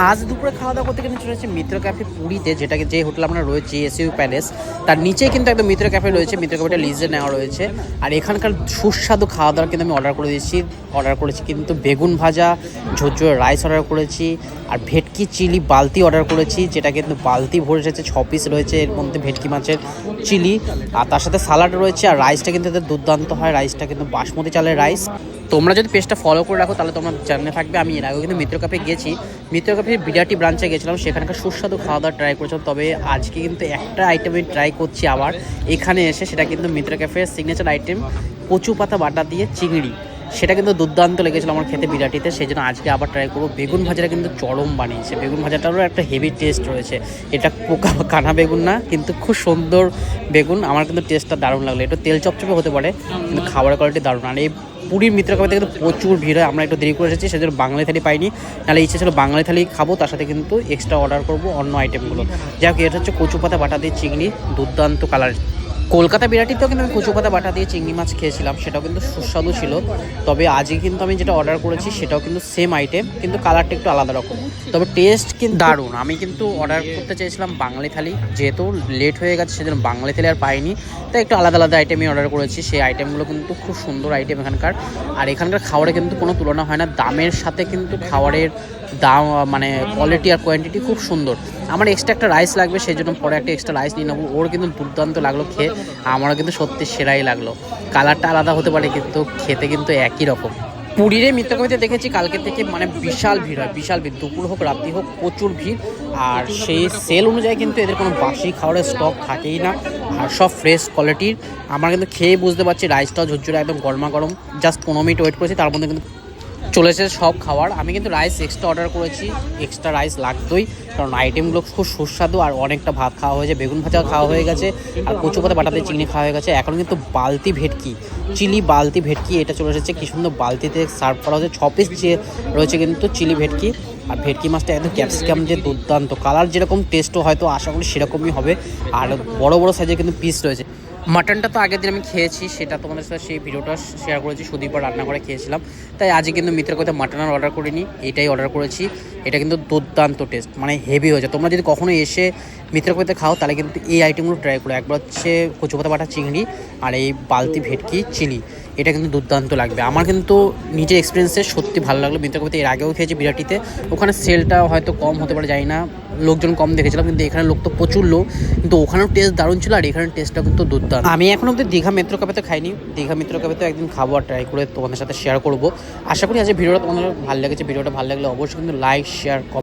আজ দুপুরে খাওয়া দাওয়া করতে কিন্তু চলে যাচ্ছে মিত্র ক্যাফে পুরীতে, যেটাকে যে হোটেল আমরা রয়েছে এসইউ প্যালেস, তার নিচেই কিন্তু একদম মিত্র ক্যাফে রয়েছে। মিত্র ক্যাফেটা লিজে নেওয়া রয়েছে। আর এখানকার সুস্বাদু খাওয়া দাওয়া কিন্তু আমি অর্ডার করে দিয়েছি। অর্ডার করেছি কিন্তু বেগুন ভাজা, ঝোরঝোরে রাইস অর্ডার করেছি, আর ভেটকি চিলি বালতি অর্ডার করেছি, যেটা কিন্তু বালতি ভরে এসেছে। 6 পিস রয়েছে এর মধ্যে ভেটকি মাছের চিলি, আর তার সাথে সালাড রয়েছে। আর রাইসটা কিন্তু এদের দুর্দান্ত হয়, রাইসটা কিন্তু বাসমতি চালের রাইস। তোমরা যদি পেজটা ফলো করে রাখো তাহলে তোমরা জানে থাকবে। আমি এর আগেও কিন্তু মিত্র ক্যাফে গেছি, মিত্র ক্যাফের বিরাটি ব্রাঞ্চে গেছিলাম, সেখানকার সুস্বাদু খাওয়া দাওয়া ট্রাই করেছিলাম। তবে আজকে কিন্তু একটা আইটেম আমি ট্রাই করছি আবার এখানে এসে, সেটা কিন্তু মিত্র ক্যাফের সিগনেচার আইটেম কচু পাতা বাটা দিয়ে চিংড়ি। সেটা কিন্তু দুর্দান্ত লেগেছিলো আমার খেতে বিরাটিতে, সেই জন্য আজকে আবার ট্রাই করবো। বেগুন ভাজাটা কিন্তু চরম বানিয়েছে, বেগুন ভাজাটারও একটা হেভি টেস্ট রয়েছে। এটা পোকা কানা বেগুন না, কিন্তু খুব সুন্দর বেগুন। আমার কিন্তু টেস্টটা দারুণ লাগলো। একটু তেল চপচপে হতে পারে, কিন্তু খাবারের কোয়ালিটি দারুণ। আর এই পুরীর মিত্র ক্যাফেতে কিন্তু প্রচুর ভিড় হয়। আমরা একটু দেরি করে এসেছি, সেজন্য বাঙালি থালি পাইনি, নাহলে ইচ্ছে ছিল বাঙালি থালি খাবো, তার সাথে কিন্তু এক্সট্রা অর্ডার করবো অন্য আইটেমগুলো। যাই হোক, এটা হচ্ছে কচু পাতা বাটা দিয়ে চিংড়ি, দুর্দান্ত কালার। কলকাতা বিরাটিতেও কিন্তু আমি কচু পাতা বাটা দিয়ে চিংড়ি মাছ খেয়েছিলাম, সেটাও কিন্তু সুস্বাদু ছিল। তবে আজকে কিন্তু আমি যেটা অর্ডার করেছি সেটাও কিন্তু সেম আইটেম, কিন্তু কালারটা একটু আলাদা রকম, তবে টেস্ট কিন্তু দারুণ। আমি কিন্তু অর্ডার করতে চেয়েছিলাম বাঙালি থালি, যেহেতু লেট হয়ে গেছে সেজন্য বাঙালি থালি আর পাইনি, তাই একটু আলাদা আলাদা আইটেমই অর্ডার করেছি। সেই আইটেমগুলো কিন্তু খুব সুন্দর আইটেম এখানকার। আর এখানকার খাবারে কিন্তু কোনো তুলনা হয় না, দামের সাথে কিন্তু খাবারের দাম মানে কোয়ালিটি আর কোয়ান্টিটি খুব সুন্দর। আমার এক্সট্রা একটা রাইস লাগবে, সেই জন্য পরে একটা এক্সট্রা রাইস নিয়ে নেবো। ওর কিন্তু দুর্দান্ত লাগলো খেয়ে, আমারও কিন্তু সত্যি সেরাই লাগলো। কালারটা আলাদা হতে পারে কিন্তু খেতে কিন্তু একই রকম। পুরীর মিত্র ক্যাফেতে দেখেছি কালকে থেকে মানে বিশাল ভিড় হয়, বিশাল ভিড়, দুপুর হোক রাত্রি হোক প্রচুর ভিড়। আর সেই সেল অনুযায়ী কিন্তু এদের কোনো বাসি খাবারের স্টক থাকেই না, আর সব ফ্রেশ কোয়ালিটির। আমরা কিন্তু খেয়ে বুঝতে পারছি রাইসটাও ঝরঝরে একদম গরমা গরম। জাস্ট 15 মিনিট ওয়েট করেছি, তার মধ্যে কিন্তু চলে এসেছে সব খাবার। আমি কিন্তু রাইস এক্সট্রা অর্ডার করেছি, এক্সট্রা রাইস লাগতোই, কারণ আইটেমগুলো খুব সুস্বাদু। আর অনেকটা ভাত খাওয়া হয়েছে, বেগুন ভাজা খাওয়া হয়ে গেছে, আর কচু পাতা বাটাতে চিংড়ি খাওয়া হয়ে গেছে। এখন কিন্তু বালতি ভেটকি চিলি, বালতি ভেটকি এটা চলে এসেছে। কি সুন্দর বালতিতে সার্ভ করা হয়েছে। 6 পিস যে রয়েছে কিন্তু চিলি ভেটকি, আর ভেটকি মাছটা একদম ক্যাপসিকাম যে দুর্দান্ত কালার, যেরকম টেস্টও হয়তো আশা করি সেরকমই হবে। আর বড় বড় সাইজের কিন্তু পিস রয়েছে। মাটনটা তো আগের দিন আমি খেয়েছি, সেটা তোমাদের সাথে সেই ভিডিওটা শেয়ার করেছি, সুদীপর রান্না করে খেয়েছিলাম। তাই আজকে কিন্তু মিত্র ক্যাফেতে মাটন আর অর্ডার করিনি, এটাই অর্ডার করেছি। এটা কিন্তু দুর্দান্ত টেস্ট, মানে হেভি হয়েছে। তোমরা যদি কখনো এসে মিত্র ক্যাফেতে খাও তাহলে কিন্তু এই আইটেমগুলো ট্রাই করো। একবার হচ্ছে কচু পাতা বাটা চিংড়ি, আর এই বালতি ভেটকি চিলি, এটা কিন্তু দুর্দান্ত লাগবে। আমার কিন্তু নিজের এক্সপিরিয়েন্সে সত্যি ভালো লাগলো। মিত্র ক্যাফেতে এর আগেও খেয়েছি বিরাটিতে, ওখানে সেলটা হয়তো কম হতে পারে, জানি না, লোকজন কম দেখেছিলাম, কিন্তু এখানে লোক তো প্রচুর লোক, কিন্তু ওখানেও টেস্ট দারুণ ছিল। আর এখানের টেস্টটা কিন্তু দুর্দান্ত। আমি এখন অব্দি দীঘা মিত্র ক্যাফেতে খাইনি, দীঘা মিত্র ক্যাফেতে একদিন খাবো আর ট্রাই করে তোমাদের সাথে শেয়ার করবো। আশা করি আজকে ভিডিওটা তোমাদের ভালো লেগেছে। ভিডিওটা ভালো লাগলে অবশ্যই কিন্তু লাইক, শেয়ার,